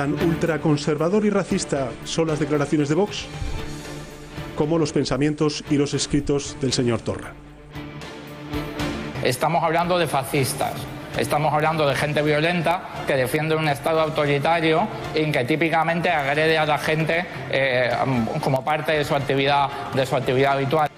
¿Tan ultraconservador y racista son las declaraciones de Vox como los pensamientos y los escritos del señor Torra? Estamos hablando de fascistas. Estamos hablando de gente violenta que defiende un Estado autoritario y que típicamente agrede a la gente como parte de su actividad habitual.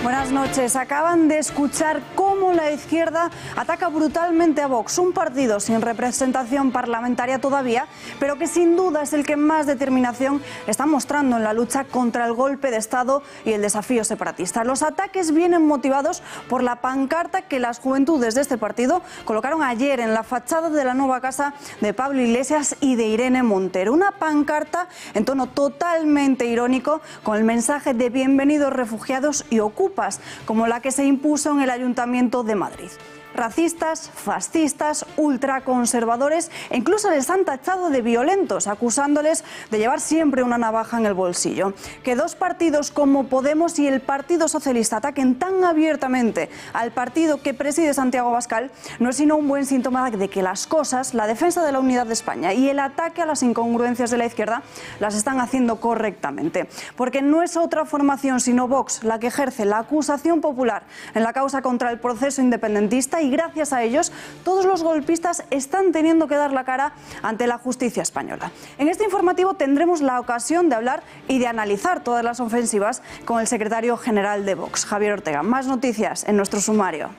Buenas noches. Acaban de escuchar cómo la izquierda ataca brutalmente a Vox, un partido sin representación parlamentaria todavía, pero que sin duda es el que más determinación está mostrando en la lucha contra el golpe de Estado y el desafío separatista. Los ataques vienen motivados por la pancarta que las juventudes de este partido colocaron ayer en la fachada de la nueva casa de Pablo Iglesias y de Irene Montero. Una pancarta en tono totalmente irónico con el mensaje de bienvenidos refugiados y ocupas, como la que se impuso en el Ayuntamiento de Madrid. Racistas, fascistas, ultraconservadores e incluso les han tachado de violentos, acusándoles de llevar siempre una navaja en el bolsillo. Que dos partidos como Podemos y el Partido Socialista ataquen tan abiertamente al partido que preside Santiago Abascal no es sino un buen síntoma de que las cosas, la defensa de la unidad de España y el ataque a las incongruencias de la izquierda las están haciendo correctamente. Porque no es otra formación sino Vox la que ejerce la acusación popular en la causa contra el proceso independentista, y gracias a ellos todos los golpistas están teniendo que dar la cara ante la justicia española. En este informativo tendremos la ocasión de hablar y de analizar todas las ofensivas con el secretario general de Vox, Javier Ortega. Más noticias en nuestro sumario.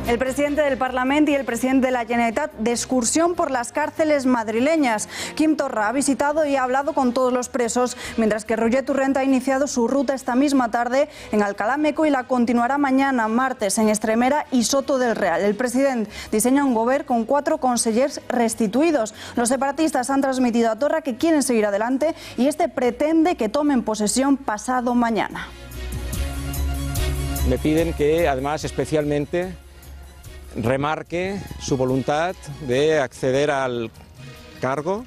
El presidente del Parlamento y el presidente de la Generalitat de excursión por las cárceles madrileñas. Quim Torra ha visitado y ha hablado con todos los presos, mientras que Roger Torrent ha iniciado su ruta esta misma tarde en Alcalá Meco y la continuará mañana, martes, en Estremera y Soto del Real. El presidente diseña un govern con 4 consellers restituidos. Los separatistas han transmitido a Torra que quieren seguir adelante y este pretende que tomen posesión pasado mañana. Me piden que, además, especialmente remarque su voluntad de acceder al cargo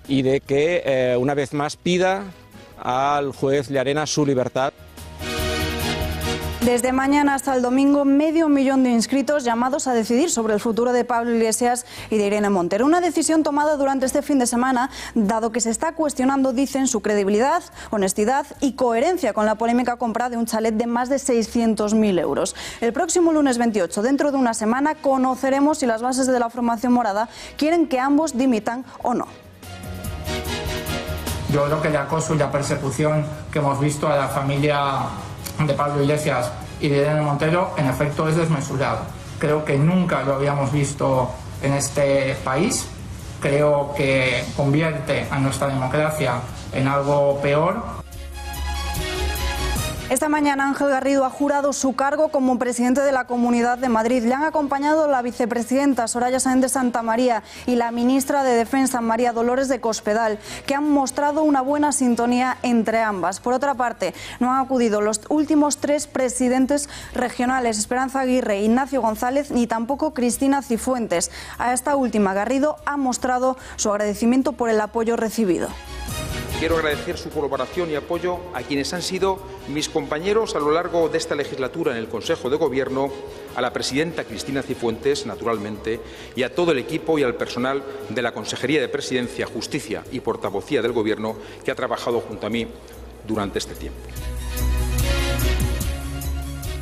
y de que una vez más pida al juez Llarena su libertad. Desde mañana hasta el domingo, 500.000 de inscritos llamados a decidir sobre el futuro de Pablo Iglesias y de Irene Montero. Una decisión tomada durante este fin de semana, dado que se está cuestionando, dicen, su credibilidad, honestidad y coherencia con la polémica compra de un chalet de más de 600.000 euros. El próximo lunes 28, dentro de una semana, conoceremos si las bases de la formación morada quieren que ambos dimitan o no. Yo creo que el acoso y la persecución que hemos visto a la familia de Pablo Iglesias y de Irene Montero, en efecto, es desmesurado. Creo que nunca lo habíamos visto en este país. Creo que convierte a nuestra democracia en algo peor. Esta mañana Ángel Garrido ha jurado su cargo como presidente de la Comunidad de Madrid. Le han acompañado la vicepresidenta Soraya Sáenz de Santamaría y la ministra de Defensa María Dolores de Cospedal, que han mostrado una buena sintonía entre ambas. Por otra parte, no han acudido los últimos 3 presidentes regionales, Esperanza Aguirre, Ignacio González, ni tampoco Cristina Cifuentes. A esta última, Garrido ha mostrado su agradecimiento por el apoyo recibido. Quiero agradecer su colaboración y apoyo a quienes han sido mis compañeros a lo largo de esta legislatura en el Consejo de Gobierno, a la presidenta Cristina Cifuentes, naturalmente, y a todo el equipo y al personal de la Consejería de Presidencia, Justicia y Portavocía del Gobierno que ha trabajado junto a mí durante este tiempo.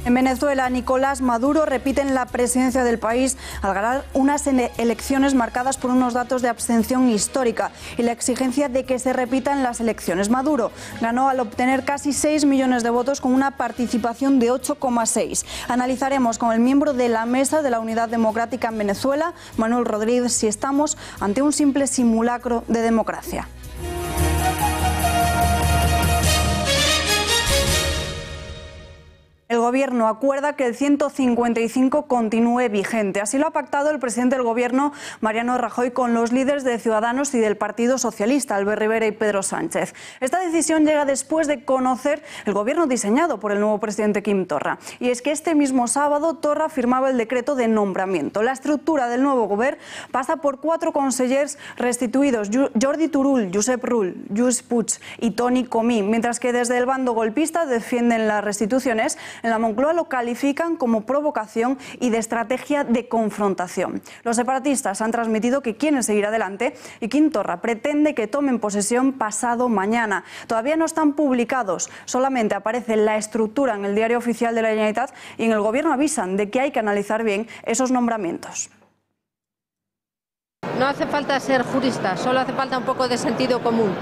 En Venezuela, Nicolás Maduro repite en la presidencia del país al ganar unas elecciones marcadas por unos datos de abstención histórica y la exigencia de que se repitan las elecciones. Maduro ganó al obtener casi 6 millones de votos con una participación de 8,6. Analizaremos con el miembro de la Mesa de la Unidad Democrática en Venezuela, Manuel Rodríguez, si estamos ante un simple simulacro de democracia. El Gobierno acuerda que el 155 continúe vigente. Así lo ha pactado el presidente del Gobierno, Mariano Rajoy, con los líderes de Ciudadanos y del Partido Socialista, Albert Rivera y Pedro Sánchez. Esta decisión llega después de conocer el Gobierno diseñado por el nuevo presidente Quim Torra. Y es que este mismo sábado Torra firmaba el decreto de nombramiento. La estructura del nuevo Gobierno pasa por 4 consellers restituidos: Jordi Turull, Josep Rull, Lluís Puig y Toni Comín, mientras que desde el bando golpista defienden las restituciones En la Moncloa lo califican como provocación y de estrategia de confrontación. Los separatistas han transmitido que quieren seguir adelante y Quim Torra pretende que tomen posesión pasado mañana. Todavía no están publicados, solamente aparece la estructura en el Diario Oficial de la Generalitat y en el Gobierno avisan de que hay que analizar bien esos nombramientos. No hace falta ser jurista, solo hace falta un poco de sentido común.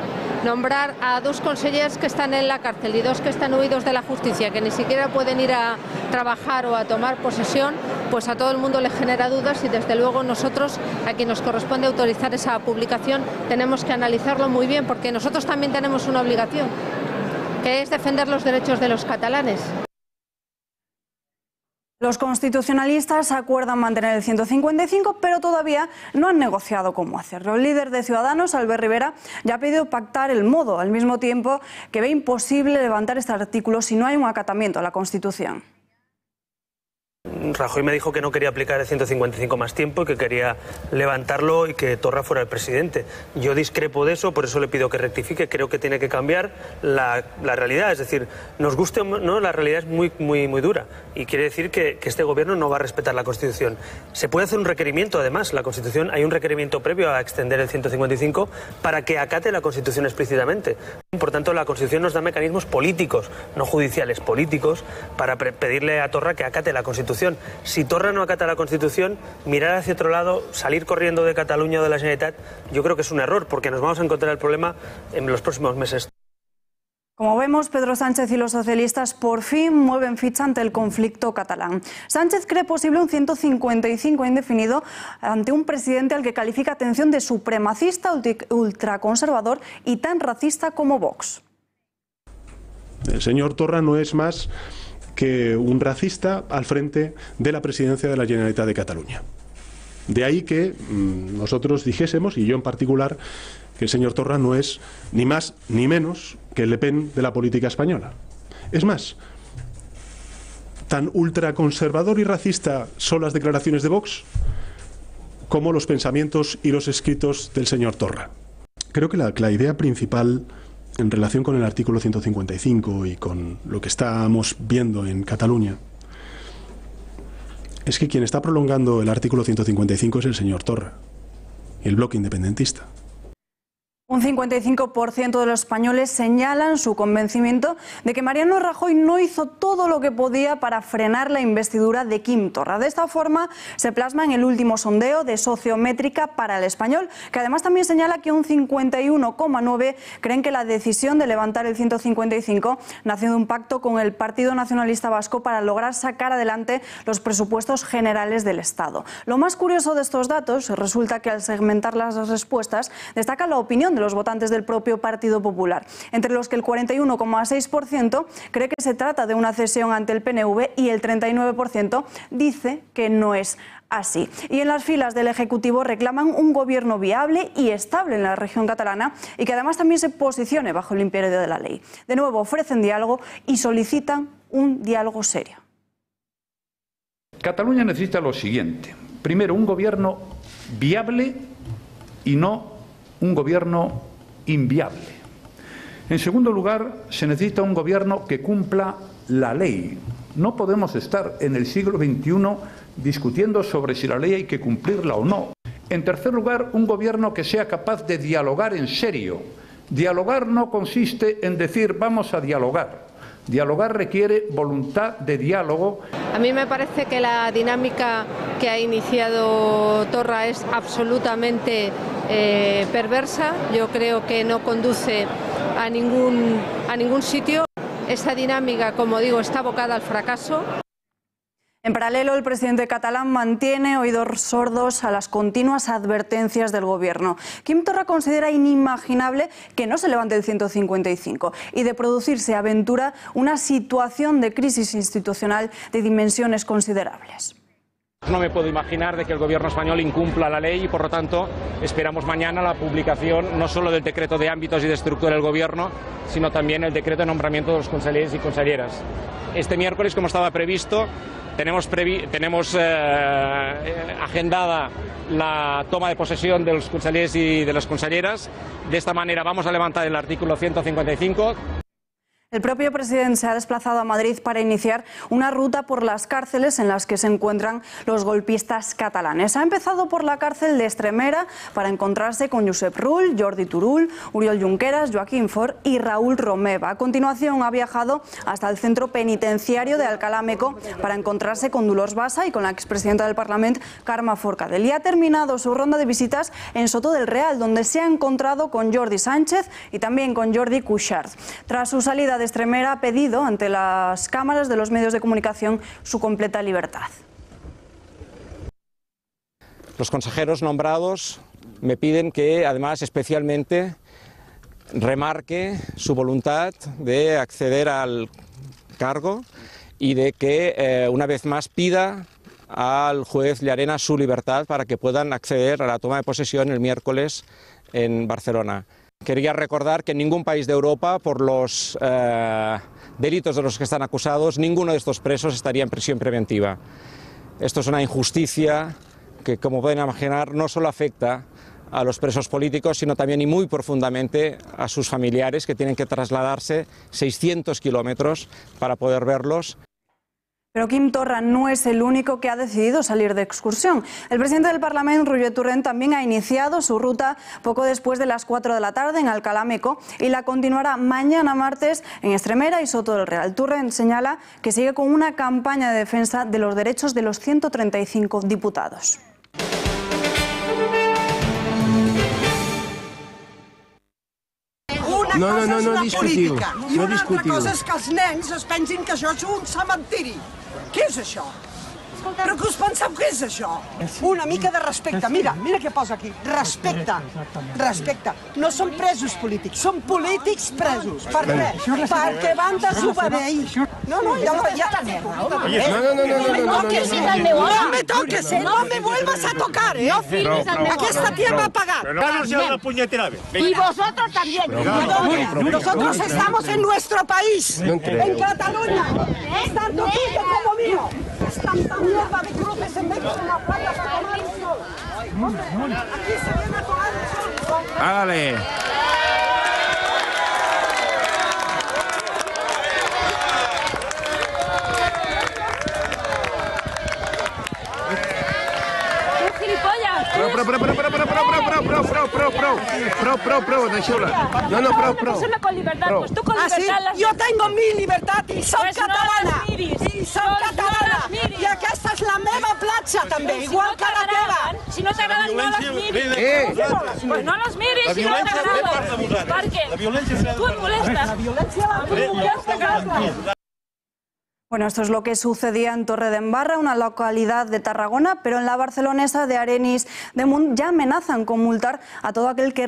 Nombrar a 2 consellers que están en la cárcel y 2 que están huidos de la justicia, que ni siquiera pueden ir a trabajar o a tomar posesión, pues a todo el mundo le genera dudas y desde luego nosotros, a quien nos corresponde autorizar esa publicación, tenemos que analizarlo muy bien porque nosotros también tenemos una obligación, que es defender los derechos de los catalanes. Los constitucionalistas acuerdan mantener el 155, pero todavía no han negociado cómo hacerlo. El líder de Ciudadanos, Albert Rivera, ya ha pedido pactar el modo, al mismo tiempo que ve imposible levantar este artículo si no hay un acatamiento a la Constitución. Rajoy me dijo que no quería aplicar el 155 más tiempo y que quería levantarlo y que Torra fuera el presidente. Yo discrepo de eso, por eso le pido que rectifique. Creo que tiene que cambiar la realidad. Es decir, nos guste o no, la realidad es muy dura. Y quiere decir que este gobierno no va a respetar la Constitución. Se puede hacer un requerimiento, además. La Constitución, hay un requerimiento previo a extender el 155 para que acate la Constitución explícitamente. Por tanto, la Constitución nos da mecanismos políticos, no judiciales, políticos, para pedirle a Torra que acate la Constitución. Si Torra no acata la Constitución, mirar hacia otro lado, salir corriendo de Cataluña o de la Generalitat, yo creo que es un error, porque nos vamos a encontrar el problema en los próximos meses. Como vemos, Pedro Sánchez y los socialistas por fin mueven ficha ante el conflicto catalán. Sánchez cree posible un 155 indefinido ante un presidente al que califica, atención, de supremacista, ultraconservador y tan racista como Vox. El señor Torra no es más que un racista al frente de la presidencia de la Generalitat de Cataluña. De ahí que nosotros dijésemos, y yo en particular, que el señor Torra no es ni más ni menos que el Le Pen de la política española. Es más, tan ultraconservador y racista son las declaraciones de Vox como los pensamientos y los escritos del señor Torra. Creo que la idea principal en relación con el artículo 155 y con lo que estamos viendo en Cataluña es que quien está prolongando el artículo 155 es el señor Torra y el bloque independentista. Un 55% de los españoles señalan su convencimiento de que Mariano Rajoy no hizo todo lo que podía para frenar la investidura de Quim Torra. De esta forma se plasma en el último sondeo de Sociométrica para el Español, que además también señala que un 51,9% creen que la decisión de levantar el 155 nació de un pacto con el Partido Nacionalista Vasco para lograr sacar adelante los presupuestos generales del Estado. Lo más curioso de estos datos resulta que al segmentar las respuestas destaca la opinión de los votantes del propio Partido Popular, entre los que el 41,6% cree que se trata de una cesión ante el PNV y el 39% dice que no es así. Y en las filas del Ejecutivo reclaman un gobierno viable y estable en la región catalana y que además también se posicione bajo el imperio de la ley. De nuevo ofrecen diálogo y solicitan un diálogo serio. Cataluña necesita lo siguiente. Primero, un gobierno viable y no un gobierno inviable. En segundo lugar, se necesita un gobierno que cumpla la ley. No podemos estar en el siglo XXI discutiendo sobre si la ley hay que cumplirla o no. En tercer lugar, un gobierno que sea capaz de dialogar en serio. Dialogar no consiste en decir vamos a dialogar. Dialogar requiere voluntad de diálogo. A mí me parece que la dinámica que ha iniciado Torra es absolutamente perversa. Yo creo que no conduce a ningún sitio. Esa dinámica, como digo, está abocada al fracaso. En paralelo, el presidente catalán mantiene oídos sordos a las continuas advertencias del gobierno. Quim Torra considera inimaginable que no se levante el 155 y de producirse aventura una situación de crisis institucional de dimensiones considerables. No me puedo imaginar de que el gobierno español incumpla la ley y, por lo tanto, esperamos mañana la publicación no solo del decreto de ámbitos y de estructura del gobierno, sino también el decreto de nombramiento de los consellers y conselleras. Este miércoles, como estaba previsto, tenemos agendada la toma de posesión de los consellers y de las conselleras. De esta manera vamos a levantar el artículo 155. El propio presidente se ha desplazado a Madrid para iniciar una ruta por las cárceles en las que se encuentran los golpistas catalanes. Ha empezado por la cárcel de Extremera para encontrarse con Josep Rull, Jordi Turull, Oriol Junqueras, Joaquín Forn y Raúl Romeva. A continuación ha viajado hasta el centro penitenciario de Alcalá Meco para encontrarse con Dolors Bassa y con la expresidenta del Parlamento, Carme Forcadell. Y ha terminado su ronda de visitas en Soto del Real, donde se ha encontrado con Jordi Sánchez y también con Jordi Cuixart. Tras su salida de Extremera ha pedido ante las cámaras de los medios de comunicación su completa libertad. Los consejeros nombrados me piden que, además, especialmente remarque su voluntad de acceder al cargo y de que, una vez más, pida al juez Llarena su libertad para que puedan acceder a la toma de posesión el miércoles en Barcelona. Quería recordar que en ningún país de Europa, por los delitos de los que están acusados, ninguno de estos presos estaría en prisión preventiva. Esto es una injusticia que, como pueden imaginar, no solo afecta a los presos políticos, sino también y muy profundamente a sus familiares, que tienen que trasladarse 600 kilómetros para poder verlos. Pero Quim Torra no es el único que ha decidido salir de excursión. El presidente del Parlamento, Roger Torrent, también ha iniciado su ruta poco después de las 4 de la tarde en Alcalá Meco y la continuará mañana martes en Extremera y Soto del Real. Torrent señala que sigue con una campaña de defensa de los derechos de los 135 diputados. Una cosa és una discutiu, política i una altra cosa és que els nens es pensin que això és un cementiri. Què és això? Però què us penseu que és això? Una mica de respecte. Mira què posa aquí. Respecte. Respecte. No són presos polítics, són polítics presos. Per què? Perquè van desobeir. No, ja... No me toques, no me vuelvas a tocar, ¿eh? Aquesta tia m'ha pagat. Y vosotros también. Nosotros estamos en nuestro país, en Cataluña. Es tanto tuyo como mío. Es tanta mierda de cruces en medio de una playa para tomar el sol. Aquí se viene a tomar el sol. Hágale. Prou, deixeu-la. No, prou. Con libertad, pues tú con libertad. Yo tengo mi libertad y soy catalana. I soc catalana. I aquesta és la meva platja, també, igual que la teva. Si no t'agraden, no les miris. Pues no les miris si no t'agraden. Perquè tu et molestes. La violència la molesta. Bueno, esto es lo que sucedía en Torredembarra, una localidad de Tarragona, pero en la barcelonesa de Arenys de Munt ya amenazan con multar a todo aquel que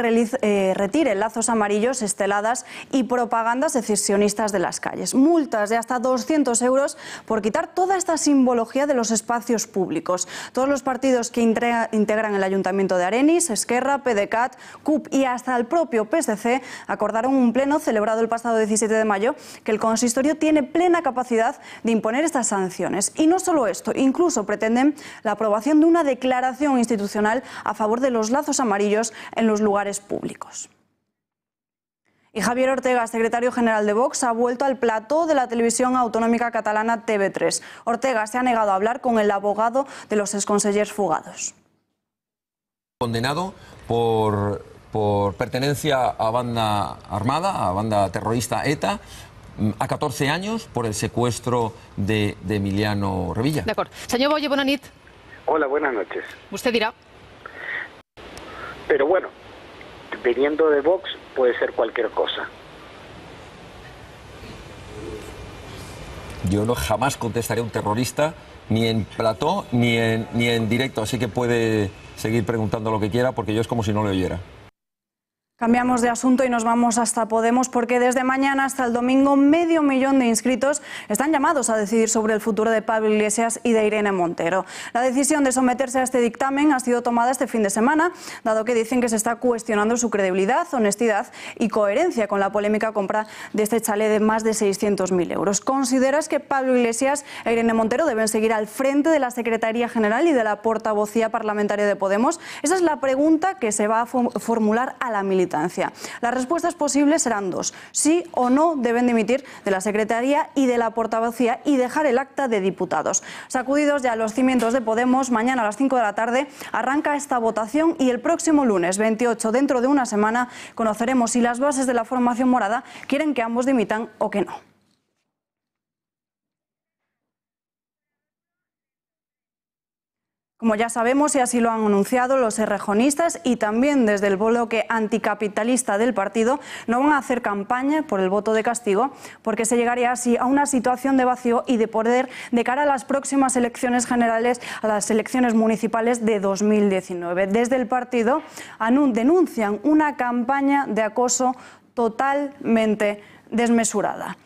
retire lazos amarillos, esteladas y propagandas secesionistas de las calles. Multas de hasta 200 euros por quitar toda esta simbología de los espacios públicos. Todos los partidos que integran el Ayuntamiento de Arenys, Esquerra, PDeCAT, CUP y hasta el propio PSC acordaron un pleno celebrado el pasado 17 de mayo que el consistorio tiene plena capacidad de imponer estas sanciones. Y no solo esto, incluso pretenden la aprobación de una declaración institucional a favor de los lazos amarillos en los lugares públicos. Y Javier Ortega, secretario general de Vox, ha vuelto al plató de la televisión autonómica catalana TV3. Ortega se ha negado a hablar con el abogado de los exconsellers fugados. Condenado por pertenencia a banda armada, a banda terrorista ETA, a 14 años por el secuestro de Emiliano Revilla. D'acord. Senyor Boye, bona nit. Hola, buenas noches. Usted dirá. Pero bueno, viniendo de Vox puede ser cualquier cosa. Yo jamás contestaré a un terrorista, ni en plató, ni en directo, así que puede seguir preguntando lo que quiera, porque yo es como si no le oyera. Cambiamos de asunto y nos vamos hasta Podemos porque desde mañana hasta el domingo 500.000 de inscritos están llamados a decidir sobre el futuro de Pablo Iglesias y de Irene Montero. La decisión de someterse a este dictamen ha sido tomada este fin de semana, dado que dicen que se está cuestionando su credibilidad, honestidad y coherencia con la polémica compra de este chalet de más de 600.000 euros. ¿Consideras que Pablo Iglesias e Irene Montero deben seguir al frente de la Secretaría General y de la portavocía parlamentaria de Podemos? Esa es la pregunta que se va a formular a la militancia. militancia. Las respuestas posibles serán dos: sí o no deben dimitir de la Secretaría y de la portavocía y dejar el acta de diputados. Sacudidos ya los cimientos de Podemos, mañana a las 5 de la tarde arranca esta votación y el próximo lunes 28, dentro de una semana, conoceremos si las bases de la formación morada quieren que ambos dimitan o que no. Como ya sabemos, y así lo han anunciado los errejonistas y también desde el bloque anticapitalista del partido, no van a hacer campaña por el voto de castigo, porque se llegaría así a una situación de vacío y de poder de cara a las próximas elecciones generales, a las elecciones municipales de 2019. Desde el partido denuncian una campaña de acoso totalmente desmesurada.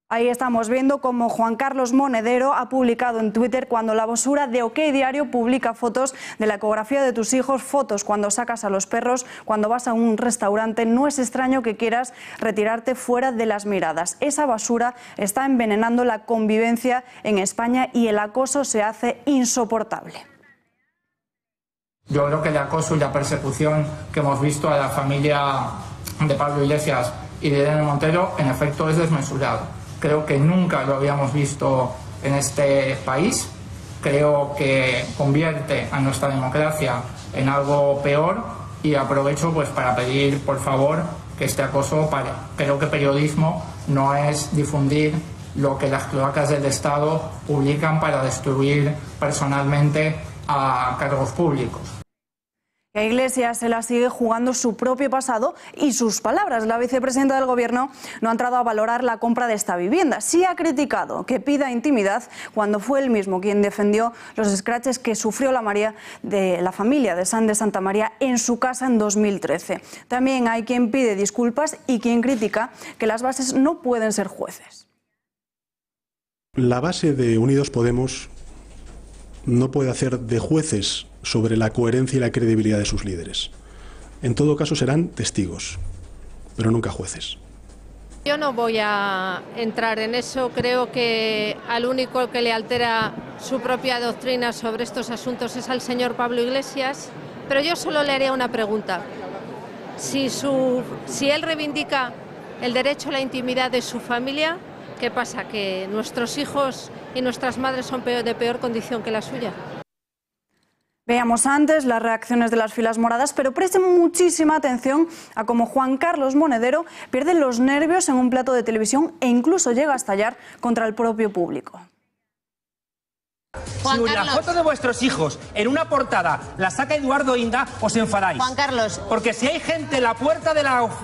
Ahí estamos viendo cómo Juan Carlos Monedero ha publicado en Twitter: cuando la basura de OK Diario publica fotos de la ecografía de tus hijos, fotos cuando sacas a los perros, cuando vas a un restaurante, no es extraño que quieras retirarte fuera de las miradas. Esa basura está envenenando la convivencia en España y el acoso se hace insoportable. Yo creo que el acoso y la persecución que hemos visto a la familia de Pablo Iglesias y de Irene Montero, en efecto, es desmesurado. Creo que nunca lo habíamos visto en este país. Creo que convierte a nuestra democracia en algo peor y aprovecho pues para pedir, por favor, que este acoso pare. Creo que periodismo no es difundir lo que las cloacas del Estado publican para destruir personalmente a cargos públicos. A Iglesias se la sigue jugando su propio pasado y sus palabras. La vicepresidenta del Gobierno no ha entrado a valorar la compra de esta vivienda. Sí ha criticado que pida intimidad cuando fue él mismo quien defendió los escraches que sufrió la familia de San de Santa María en su casa en 2013. También hay quien pide disculpas y quien critica que las bases no pueden ser jueces. La base de Unidos Podemos no puede hacer de jueces sobre la coherencia y la credibilidad de sus líderes. En todo caso serán testigos, pero nunca jueces. Yo no voy a entrar en eso. Creo que al único que le altera su propia doctrina sobre estos asuntos es al señor Pablo Iglesias, pero yo solo le haría una pregunta. Si él reivindica el derecho a la intimidad de su familia, ¿qué pasa? ¿Que nuestros hijos y nuestras madres son de peor condición que la suya? Veamos antes las reacciones de las filas moradas, pero presten muchísima atención a cómo Juan Carlos Monedero pierde los nervios en un plato de televisión e incluso llega a estallar contra el propio público. Si la foto de vuestros hijos en una portada la saca Eduardo Inda, os enfadáis. Juan Carlos. Porque si hay gente en la puerta de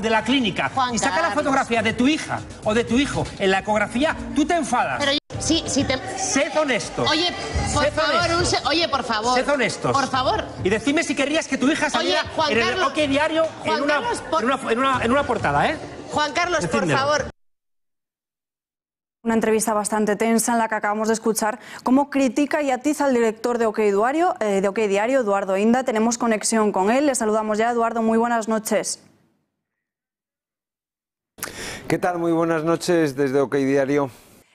la clínica y saca la fotografía de tu hija o de tu hijo en la ecografía, tú te enfadas. Pero Sed honestos. Oye, por favor, por favor. Sed honestos. Por favor. Y decidme si querrías que tu hija saliera en el OK Diario en una portada, ¿eh? Juan Carlos, por favor. Una entrevista bastante tensa en la que acabamos de escuchar cómo critica y atiza al director de OK Diario, Eduardo Inda. Tenemos conexión con él. Le saludamos ya, Eduardo. Muy buenas noches. ¿Qué tal? Muy buenas noches desde OK Diario.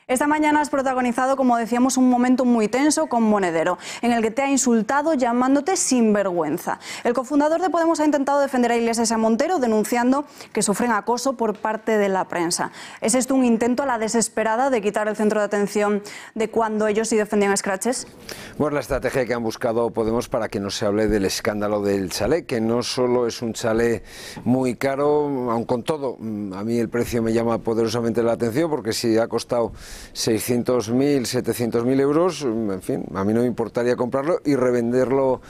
Esta mañana has protagonizado, como decíamos, un momento muy tenso con Monedero, en el que te ha insultado llamándote sinvergüenza. El cofundador de Podemos ha intentado defender a Iglesias y a Montero, denunciando que sufren acoso por parte de la prensa. ¿Es esto un intento a la desesperada de quitar el centro de atención de cuando ellos sí defendían escraches? Bueno, la estrategia que han buscado Podemos para que no se hable del escándalo del chalet, que no solo es un chalet muy caro, aun con todo, a mí el precio me llama poderosamente la atención, porque si ha costado 600.000, 700.000 euros, en fin, a mí no me importaría comprarlo y revenderlo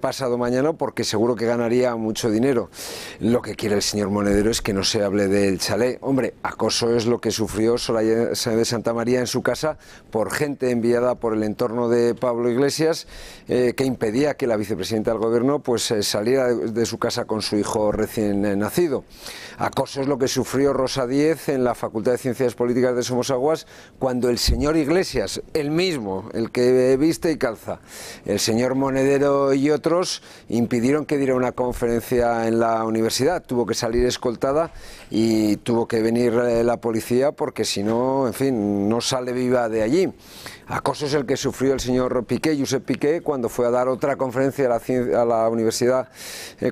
pasado mañana, porque seguro que ganaría mucho dinero. Lo que quiere el señor Monedero es que no se hable del chalet. Hombre, acoso es lo que sufrió Soraya de Santa María en su casa por gente enviada por el entorno de Pablo Iglesias, que impedía que la vicepresidenta del Gobierno pues saliera de su casa con su hijo recién nacido. Acoso es lo que sufrió Rosa Díez en la Facultad de Ciencias Políticas de Somosaguas, cuando el señor Iglesias, el mismo, el que viste y calza, el señor Monedero y otros, impidieron que diera una conferencia en la universidad. Tuvo que salir escoltada y tuvo que venir la policía, porque si no, en fin, no sale viva de allí. Acoso es el que sufrió el señor Piqué, Josep Piqué, cuando fue a dar otra conferencia a la Universidad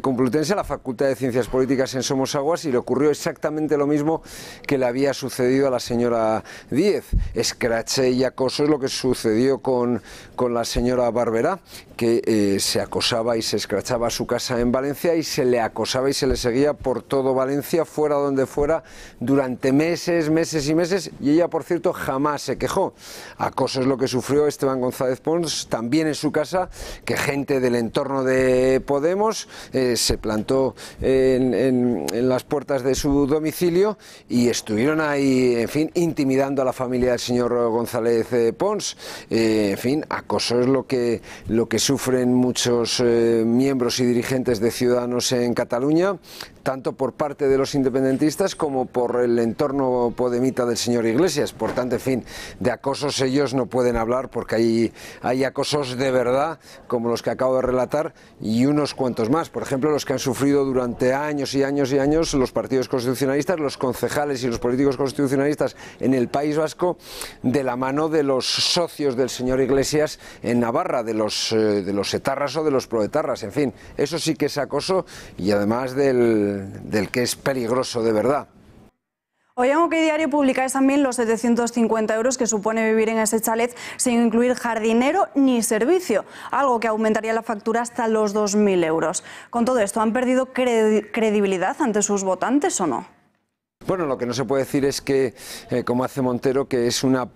Complutense, a la Facultad de Ciencias Políticas en Somosaguas, y le ocurrió exactamente lo mismo que le había sucedido a la señora Díez. Escrache y acoso es lo que sucedió con la señora Barberá, que se acosaba y se escrachaba a su casa en Valencia y se le acosaba y se le seguía por todo Valencia, fuera donde fuera, durante meses, meses y meses, y ella, por cierto, jamás se quejó. Acoso es lo que sufrió Esteban González Pons, también en su casa, que gente del entorno de Podemos se plantó en las puertas de su domicilio y estuvieron ahí, en fin, intimidando a la familia del señor González Pons. En fin, acoso es lo que sufren muchos miembros y dirigentes de Ciudadanos en Cataluña, tanto por parte de los independentistas como por el entorno podemita del señor Iglesias. Por tanto, en fin, de acosos ellos no pueden hablar, porque hay acosos de verdad, como los que acabo de relatar, y unos cuantos más. Por ejemplo, los que han sufrido durante años y años y años los partidos constitucionalistas, los concejales y los políticos constitucionalistas en el País Vasco, de la mano de los socios del señor Iglesias en Navarra, de los etarras o de los proetarras. En fin, eso sí que es acoso, y además del que es peligroso de verdad. Hoy en OK Diario publicáis también los 750 euros que supone vivir en ese chalet sin incluir jardinero ni servicio, algo que aumentaría la factura hasta los 2.000 euros. Con todo esto, ¿han perdido credibilidad ante sus votantes o no? Bueno, lo que no se puede decir es que, como hace Montero, que es una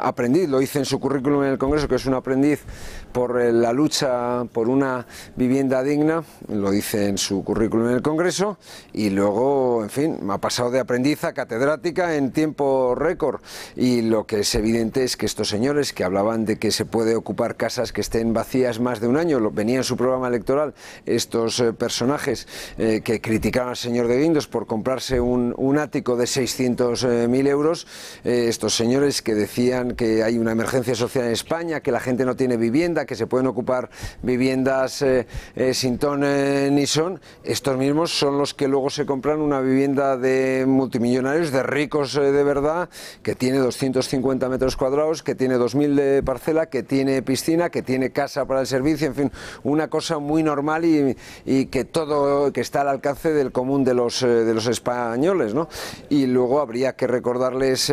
aprendiz, lo dice en su currículum en el Congreso, que es un aprendiz por la lucha por una vivienda digna, lo dice en su currículum en el Congreso, y luego, en fin, ha pasado de aprendiz a catedrática en tiempo récord. Y lo que es evidente es que estos señores que hablaban de que se puede ocupar casas que estén vacías más de un año, venía en su programa electoral, estos personajes que criticaban al señor de Guindos por comprarse un ático de 600.000 euros, estos señores que decían que hay una emergencia social en España, que la gente no tiene vivienda, que se pueden ocupar viviendas sin ton ni son, estos mismos son los que luego se compran una vivienda de multimillonarios, de ricos de verdad, que tiene 250 metros cuadrados, que tiene 2.000 de parcela, que tiene piscina, que tiene casa para el servicio, en fin, una cosa muy normal y que está al alcance del común de los españoles, ¿no? Y luego habría que recordarles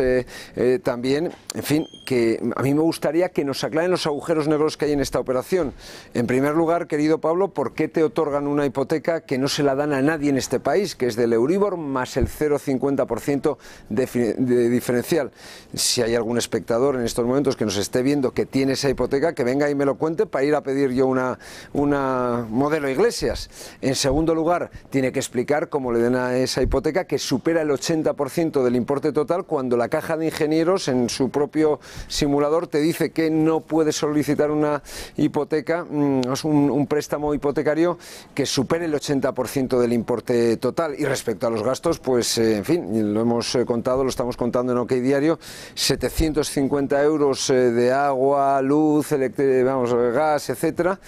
también, en fin, que a mí me gustaría que nos aclaren los agujeros negros que hay en esta operación. En primer lugar, querido Pablo, ¿por qué te otorgan una hipoteca que no se la dan a nadie en este país, que es del Euribor más el 0,50% de diferencial? Si hay algún espectador en estos momentos que nos esté viendo que tiene esa hipoteca, que venga y me lo cuente para ir a pedir yo una modelo Iglesias. En segundo lugar, tiene que explicar cómo le den a esa hipoteca que supera el 80% del importe total, cuando la Caja de Ingenieros en su propio simulador te dice que no puedes solicitar una hipoteca, un préstamo hipotecario que supere el 80% del importe total. Y respecto a los gastos, pues en fin, lo hemos contado, lo estamos contando en OK Diario, 750 euros de agua, luz, gas, etcétera,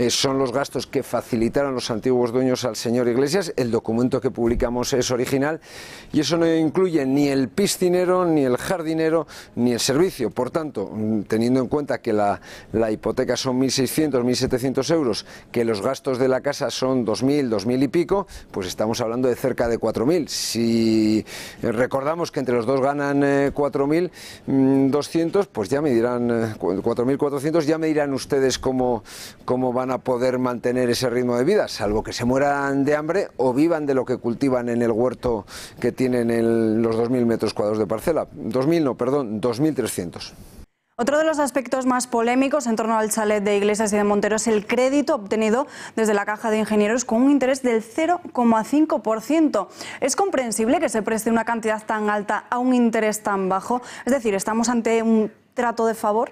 son los gastos que facilitaron los antiguos dueños al señor Iglesias. El documento que publicamos es original, y eso no incluye ni el piscinero, ni el jardinero, ni el servicio. Por tanto, teniendo en cuenta que la hipoteca son 1.600, 1.700 euros, que los gastos de la casa son 2.000, 2.000 y pico, pues estamos hablando de cerca de 4.000. Si recordamos que entre los dos ganan 4.200, pues ya me dirán, 4.400, ya me dirán ustedes cómo van a poder mantener ese ritmo de vida, salvo que se mueran de hambre o vivan de lo que cultivan en el huerto que tienen en los 2.000 metros cuadrados de parcela. 2.300. Otro de los aspectos más polémicos en torno al chalet de Iglesias y de Montero es el crédito obtenido desde la Caja de Ingenieros con un interés del 0,5%. ¿Es comprensible que se preste una cantidad tan alta a un interés tan bajo? Es decir, ¿estamos ante un trato de favor?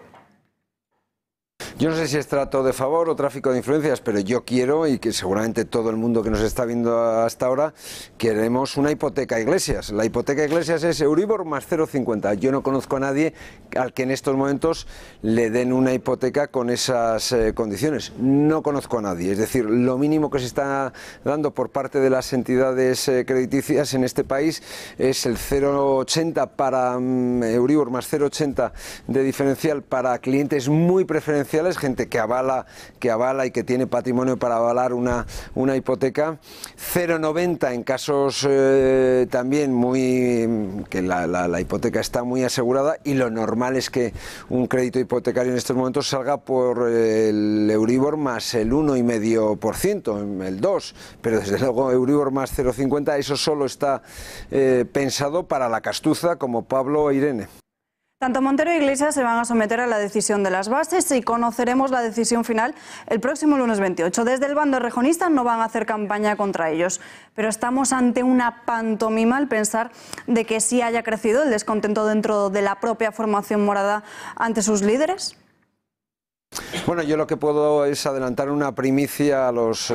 Yo no sé si es trato de favor o tráfico de influencias, pero yo quiero, y que seguramente todo el mundo que nos está viendo hasta ahora, queremos una hipoteca a Iglesias. La hipoteca a Iglesias es Euribor más 0,50. Yo no conozco a nadie al que en estos momentos le den una hipoteca con esas condiciones. No conozco a nadie. Es decir, lo mínimo que se está dando por parte de las entidades crediticias en este país es el 0,80 para Euribor más 0,80 de diferencial para clientes muy preferenciales, gente que avala y que tiene patrimonio para avalar una hipoteca, 0,90 en casos también que la hipoteca está muy asegurada, y lo normal es que un crédito hipotecario en estos momentos salga por el Euribor más el 1,5%, el 2%, pero desde luego Euribor más 0,50, eso solo está pensado para la castuza como Pablo e Irene. Tanto Montero e Iglesias se van a someter a la decisión de las bases y conoceremos la decisión final el próximo lunes 28. Desde el bando errejonista no van a hacer campaña contra ellos, pero estamos ante una pantomima al pensar de que sí haya crecido el descontento dentro de la propia formación morada ante sus líderes. Bueno, yo lo que puedo es adelantar una primicia a los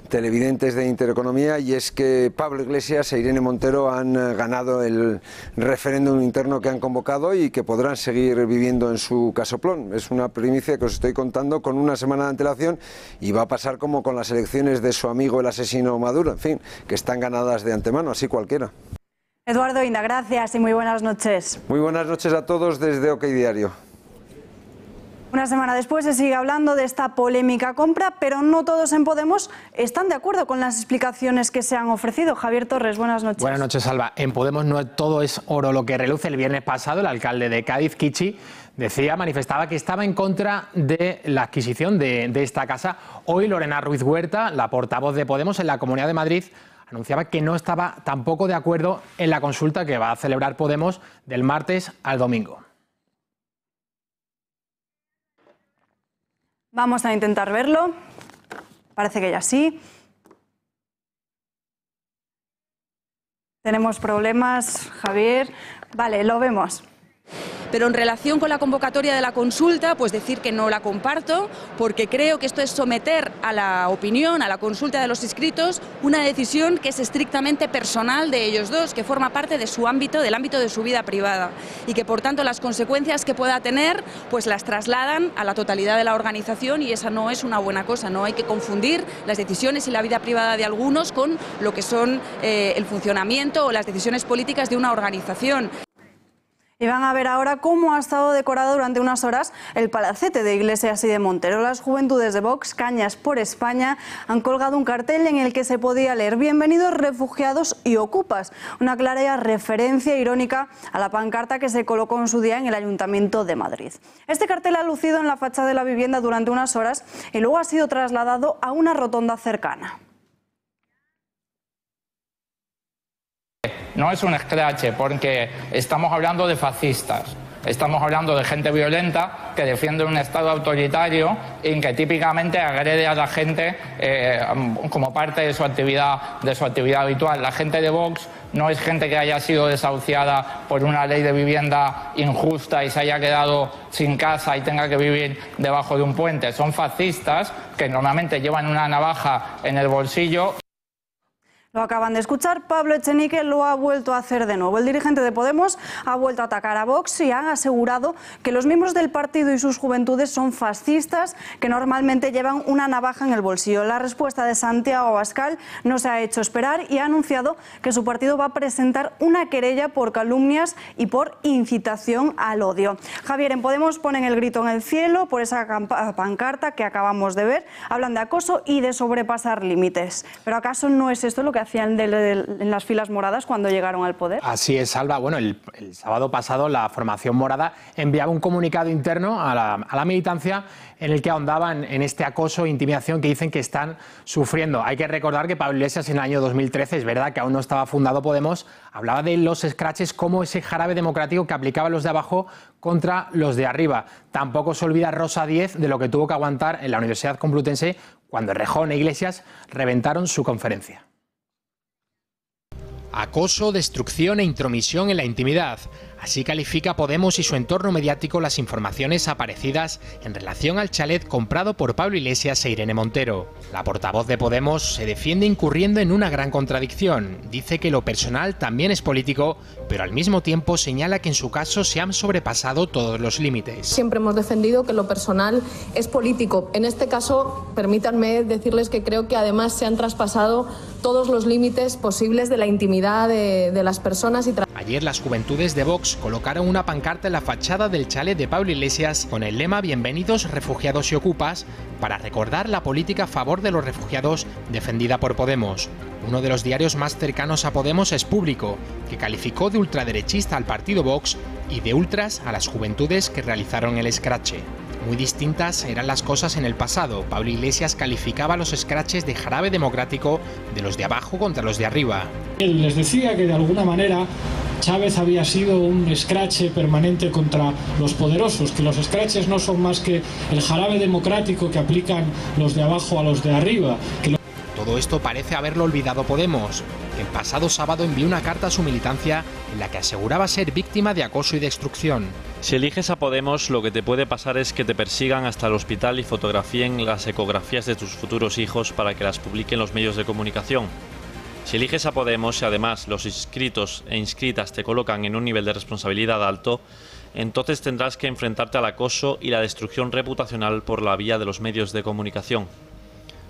televidentes de Intereconomía, y es que Pablo Iglesias e Irene Montero han ganado el referéndum interno que han convocado y que podrán seguir viviendo en su casoplón. Es una primicia que os estoy contando con una semana de antelación, y va a pasar como con las elecciones de su amigo el asesino Maduro, en fin, que están ganadas de antemano, así cualquiera. Eduardo Inda, gracias y muy buenas noches. Muy buenas noches a todos desde OK Diario. Una semana después se sigue hablando de esta polémica compra, pero no todos en Podemos están de acuerdo con las explicaciones que se han ofrecido. Javier Torres, buenas noches. Buenas noches, Alba. En Podemos no todo es oro lo que reluce. El viernes pasado el alcalde de Cádiz, Kichi, manifestaba que estaba en contra de la adquisición de esta casa. Hoy Lorena Ruiz Huerta, la portavoz de Podemos en la Comunidad de Madrid, anunciaba que no estaba tampoco de acuerdo en la consulta que va a celebrar Podemos del martes al domingo. Vamos a intentar verlo. Parece que ya sí. Tenemos problemas, Javier. Vale, lo vemos. Pero en relación con la convocatoria de la consulta, pues decir que no la comparto, porque creo que esto es someter a la opinión, a la consulta de los inscritos, una decisión que es estrictamente personal de ellos dos, que forma parte de su ámbito, del ámbito de su vida privada, y que por tanto las consecuencias que pueda tener, pues las trasladan a la totalidad de la organización, y esa no es una buena cosa. No hay que confundir las decisiones y la vida privada de algunos con lo que son el funcionamiento o las decisiones políticas de una organización. Y van a ver ahora cómo ha estado decorado durante unas horas el palacete de Iglesias y de Montero. Las juventudes de Vox, Cañas por España, han colgado un cartel en el que se podía leer: bienvenidos refugiados y ocupas. Una clara referencia irónica a la pancarta que se colocó en su día en el Ayuntamiento de Madrid. Este cartel ha lucido en la fachada de la vivienda durante unas horas y luego ha sido trasladado a una rotonda cercana. No es un escrache, porque estamos hablando de fascistas, estamos hablando de gente violenta que defiende un Estado autoritario y que típicamente agrede a la gente como parte de su actividad habitual. La gente de Vox no es gente que haya sido desahuciada por una ley de vivienda injusta y se haya quedado sin casa y tenga que vivir debajo de un puente. Son fascistas que normalmente llevan una navaja en el bolsillo. Lo acaban de escuchar, Pablo Echenique lo ha vuelto a hacer de nuevo. El dirigente de Podemos ha vuelto a atacar a Vox y ha asegurado que los miembros del partido y sus juventudes son fascistas que normalmente llevan una navaja en el bolsillo. La respuesta de Santiago Abascal no se ha hecho esperar y ha anunciado que su partido va a presentar una querella por calumnias y por incitación al odio. Javier, en Podemos ponen el grito en el cielo por esa pancarta que acabamos de ver. Hablan de acoso y de sobrepasar límites. ¿Pero acaso no es esto lo que hacían en las filas moradas cuando llegaron al poder? Así es, Alba. Bueno, el sábado pasado la formación morada enviaba un comunicado interno a la militancia en el que ahondaban en este acoso e intimidación que dicen que están sufriendo. Hay que recordar que Pablo Iglesias en el año 2013, es verdad que aún no estaba fundado Podemos, hablaba de los escraches como ese jarabe democrático que aplicaban los de abajo contra los de arriba. Tampoco se olvida Rosa Díez de lo que tuvo que aguantar en la Universidad Complutense cuando Rejón e Iglesias reventaron su conferencia. Acoso, destrucción e intromisión en la intimidad. Así califica Podemos y su entorno mediático las informaciones aparecidas en relación al chalet comprado por Pablo Iglesias e Irene Montero. La portavoz de Podemos se defiende incurriendo en una gran contradicción. Dice que lo personal también es político, pero al mismo tiempo señala que en su caso se han sobrepasado todos los límites. Siempre hemos defendido que lo personal es político. En este caso, permítanme decirles que creo que además se han traspasado todos los límites posibles de la intimidad de las personas. Ayer las juventudes de Vox colocaron una pancarta en la fachada del chalet de Pablo Iglesias con el lema "Bienvenidos refugiados y ocupas", para recordar la política a favor de los refugiados defendida por Podemos. Uno de los diarios más cercanos a Podemos es Público, que calificó de ultraderechista al partido Vox y de ultras a las juventudes que realizaron el escrache. Muy distintas eran las cosas en el pasado. Pablo Iglesias calificaba los escraches de jarabe democrático de los de abajo contra los de arriba. Él les decía que de alguna manera Chávez había sido un escrache permanente contra los poderosos, que los escraches no son más que el jarabe democrático que aplican los de abajo a los de arriba. Todo esto parece haberlo olvidado Podemos, que el pasado sábado envió una carta a su militancia en la que aseguraba ser víctima de acoso y de extorsión. Si eliges a Podemos, lo que te puede pasar es que te persigan hasta el hospital y fotografíen las ecografías de tus futuros hijos para que las publiquen los medios de comunicación. Si eliges a Podemos y además los inscritos e inscritas te colocan en un nivel de responsabilidad alto, entonces tendrás que enfrentarte al acoso y la destrucción reputacional por la vía de los medios de comunicación.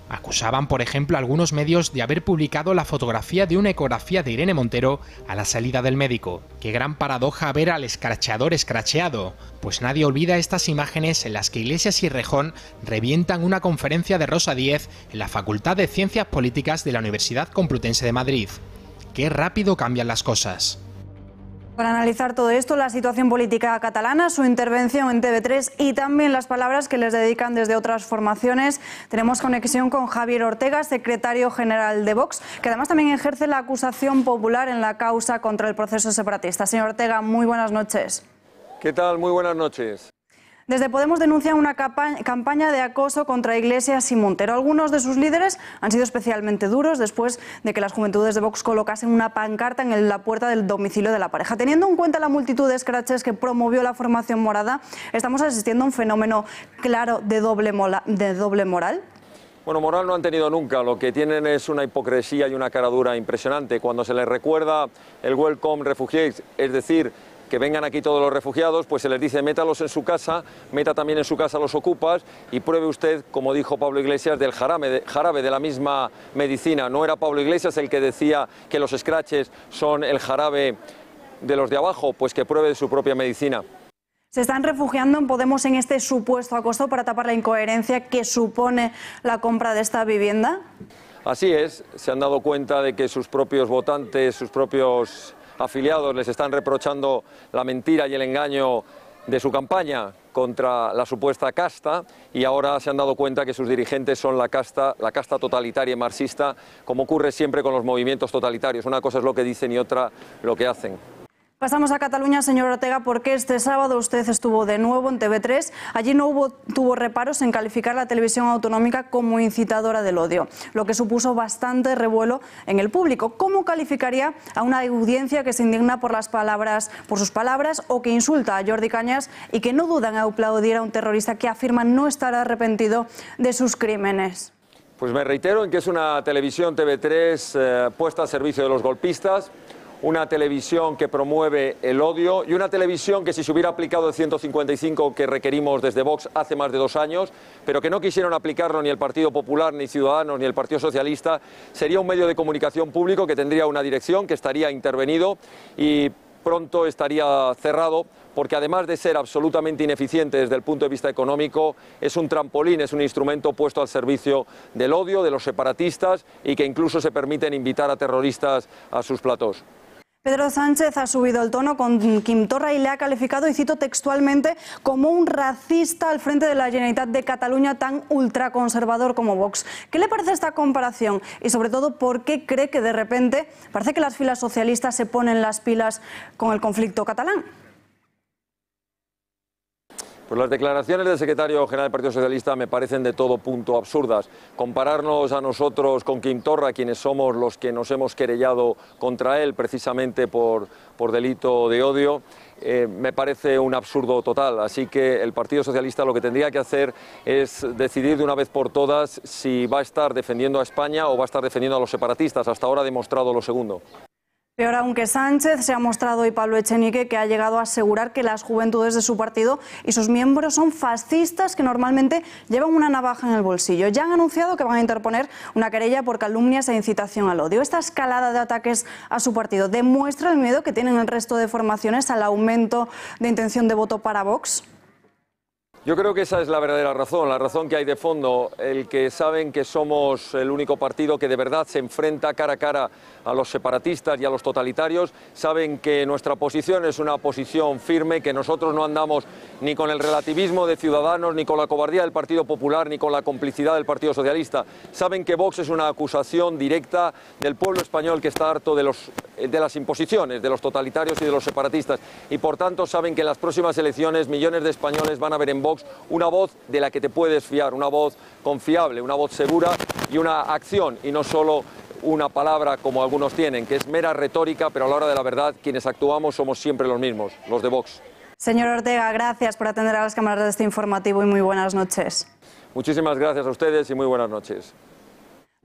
Acusaban, por ejemplo, a algunos medios de haber publicado la fotografía de una ecografía de Irene Montero a la salida del médico. Qué gran paradoja ver al escracheador escracheado, pues nadie olvida estas imágenes en las que Iglesias y Rejón revientan una conferencia de Rosa Díez en la Facultad de Ciencias Políticas de la Universidad Complutense de Madrid. Qué rápido cambian las cosas. Para analizar todo esto, la situación política catalana, su intervención en TV3 y también las palabras que les dedican desde otras formaciones, tenemos conexión con Javier Ortega, secretario general de Vox, que además también ejerce la acusación popular en la causa contra el proceso separatista. Señor Ortega, muy buenas noches. ¿Qué tal? Muy buenas noches. Desde Podemos denuncian una campaña de acoso contra Iglesias y Montero. Algunos de sus líderes han sido especialmente duros después de que las juventudes de Vox colocasen una pancarta en la puerta del domicilio de la pareja. Teniendo en cuenta la multitud de escraches que promovió la formación morada, ¿estamos asistiendo a un fenómeno claro de doble moral? Bueno, moral no han tenido nunca, lo que tienen es una hipocresía y una cara dura impresionante. Cuando se les recuerda el Welcome Refugees, es decir, que vengan aquí todos los refugiados, pues se les dice métalos en su casa, meta también en su casa los ocupas y pruebe usted, como dijo Pablo Iglesias, del jarabe de la misma medicina. No era Pablo Iglesias el que decía que los escraches son el jarabe de los de abajo, pues que pruebe de su propia medicina. ¿Se están refugiando en Podemos en este supuesto acoso para tapar la incoherencia que supone la compra de esta vivienda? Así es, se han dado cuenta de que sus propios votantes, sus propios afiliados les están reprochando la mentira y el engaño de su campaña contra la supuesta casta y ahora se han dado cuenta que sus dirigentes son la casta totalitaria y marxista, como ocurre siempre con los movimientos totalitarios. Una cosa es lo que dicen y otra lo que hacen. Pasamos a Cataluña, señor Ortega, porque este sábado usted estuvo de nuevo en TV3. Allí no tuvo reparos en calificar la televisión autonómica como incitadora del odio, lo que supuso bastante revuelo en el público. ¿Cómo calificaría a una audiencia que se indigna por sus palabras o que insulta a Jordi Cañas y que no duda en aplaudir a un terrorista que afirma no estar arrepentido de sus crímenes? Pues me reitero en que es una televisión TV3 puesta al servicio de los golpistas, una televisión que promueve el odio y una televisión que si se hubiera aplicado el 155 que requerimos desde Vox hace más de 2 años, pero que no quisieron aplicarlo ni el Partido Popular, ni Ciudadanos, ni el Partido Socialista, sería un medio de comunicación público que tendría una dirección, que estaría intervenido y pronto estaría cerrado, porque además de ser absolutamente ineficiente desde el punto de vista económico, es un trampolín, es un instrumento puesto al servicio del odio, de los separatistas y que incluso se permiten invitar a terroristas a sus platós. Pedro Sánchez ha subido el tono con Quim Torra y le ha calificado, y cito textualmente, como un racista al frente de la Generalitat de Cataluña tan ultraconservador como Vox. ¿Qué le parece esta comparación? Y sobre todo, ¿por qué cree que de repente parece que las filas socialistas se ponen las pilas con el conflicto catalán? Pues las declaraciones del secretario general del Partido Socialista me parecen de todo punto absurdas. Compararnos a nosotros con Quim Torra, quienes somos los que nos hemos querellado contra él precisamente por delito de odio, me parece un absurdo total. Así que el Partido Socialista lo que tendría que hacer es decidir de una vez por todas si va a estar defendiendo a España o va a estar defendiendo a los separatistas. Hasta ahora ha demostrado lo segundo. Peor aún que Sánchez, se ha mostrado hoy Pablo Echenique, que ha llegado a asegurar que las juventudes de su partido y sus miembros son fascistas que normalmente llevan una navaja en el bolsillo. Ya han anunciado que van a interponer una querella por calumnias e incitación al odio. Esta escalada de ataques a su partido demuestra el miedo que tienen el resto de formaciones al aumento de intención de voto para Vox. Yo creo que esa es la verdadera razón, la razón que hay de fondo, el que saben que somos el único partido que de verdad se enfrenta cara a cara a los separatistas y a los totalitarios, saben que nuestra posición es una posición firme, que nosotros no andamos ni con el relativismo de Ciudadanos, ni con la cobardía del Partido Popular, ni con la complicidad del Partido Socialista. Saben que Vox es una acusación directa del pueblo español que está harto de las imposiciones, de los totalitarios y de los separatistas, y por tanto saben que en las próximas elecciones millones de españoles van a ver en Vox una voz de la que te puedes fiar, una voz confiable, una voz segura y una acción, y no solo una palabra como algunos tienen, que es mera retórica, pero a la hora de la verdad quienes actuamos somos siempre los mismos, los de Vox. Señor Ortega, gracias por atender a las cámaras de este informativo y muy buenas noches. Muchísimas gracias a ustedes y muy buenas noches.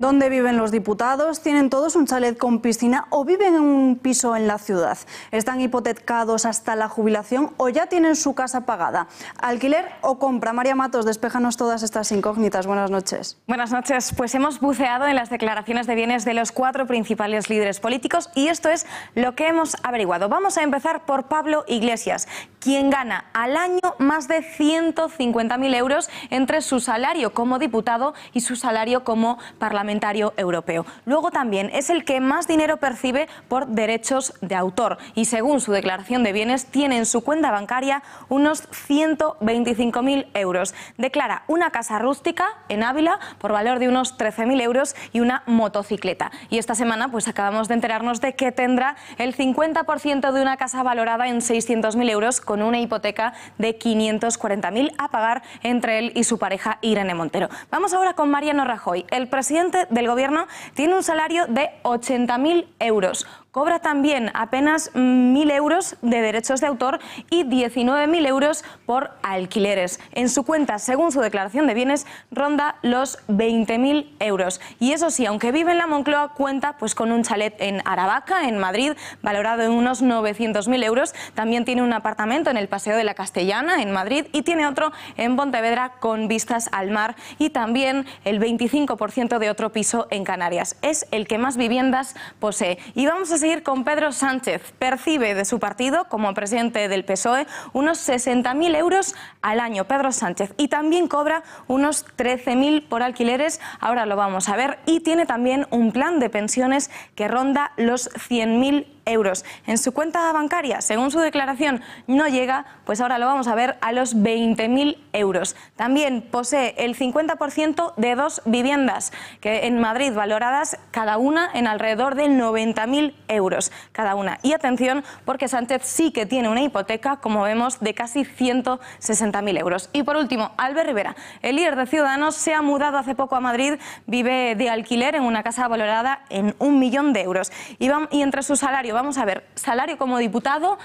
¿Dónde viven los diputados? ¿Tienen todos un chalet con piscina o viven en un piso en la ciudad? ¿Están hipotecados hasta la jubilación o ya tienen su casa pagada? ¿Alquiler o compra? María Matos, despéjanos todas estas incógnitas. Buenas noches. Buenas noches. Pues hemos buceado en las declaraciones de bienes de los 4 principales líderes políticos y esto es lo que hemos averiguado. Vamos a empezar por Pablo Iglesias, quien gana al año más de 150.000 euros entre su salario como diputado y su salario como parlamentario europeo. Luego también es el que más dinero percibe por derechos de autor y según su declaración de bienes tiene en su cuenta bancaria unos 125.000 euros. Declara una casa rústica en Ávila por valor de unos 13.000 euros y una motocicleta. Y esta semana pues acabamos de enterarnos de que tendrá el 50% de una casa valorada en 600.000 euros con una hipoteca de 540.000 a pagar entre él y su pareja Irene Montero. Vamos ahora con Mariano Rajoy. El presidente del Gobierno tiene un salario de 80.000 euros. Cobra también apenas 1.000 euros de derechos de autor y 19.000 euros por alquileres. En su cuenta, según su declaración de bienes, ronda los 20.000 euros. Y eso sí, aunque vive en la Moncloa, cuenta pues con un chalet en Aravaca, en Madrid, valorado en unos 900.000 euros. También tiene un apartamento en el Paseo de la Castellana, en Madrid, y tiene otro en Pontevedra con vistas al mar y también el 25% de otro piso en Canarias. Es el que más viviendas posee. Y vamos a seguir con Pedro Sánchez. Percibe de su partido, como presidente del PSOE, unos 60.000 euros al año, Pedro Sánchez. Y también cobra unos 13.000 por alquileres, ahora lo vamos a ver. Y tiene también un plan de pensiones que ronda los 100.000 euros. En su cuenta bancaria, según su declaración, no llega, pues ahora lo vamos a ver, a los 20.000 euros. También posee el 50% de 2 viviendas que en Madrid valoradas cada una en alrededor de 90.000 euros cada una. Y atención, porque Sánchez sí que tiene una hipoteca, como vemos, de casi 160.000 euros. Y por último, Albert Rivera, el líder de Ciudadanos, se ha mudado hace poco a Madrid, vive de alquiler en una casa valorada en 1 millón de euros. Y entre su salario, vamos a ver, salario como diputado,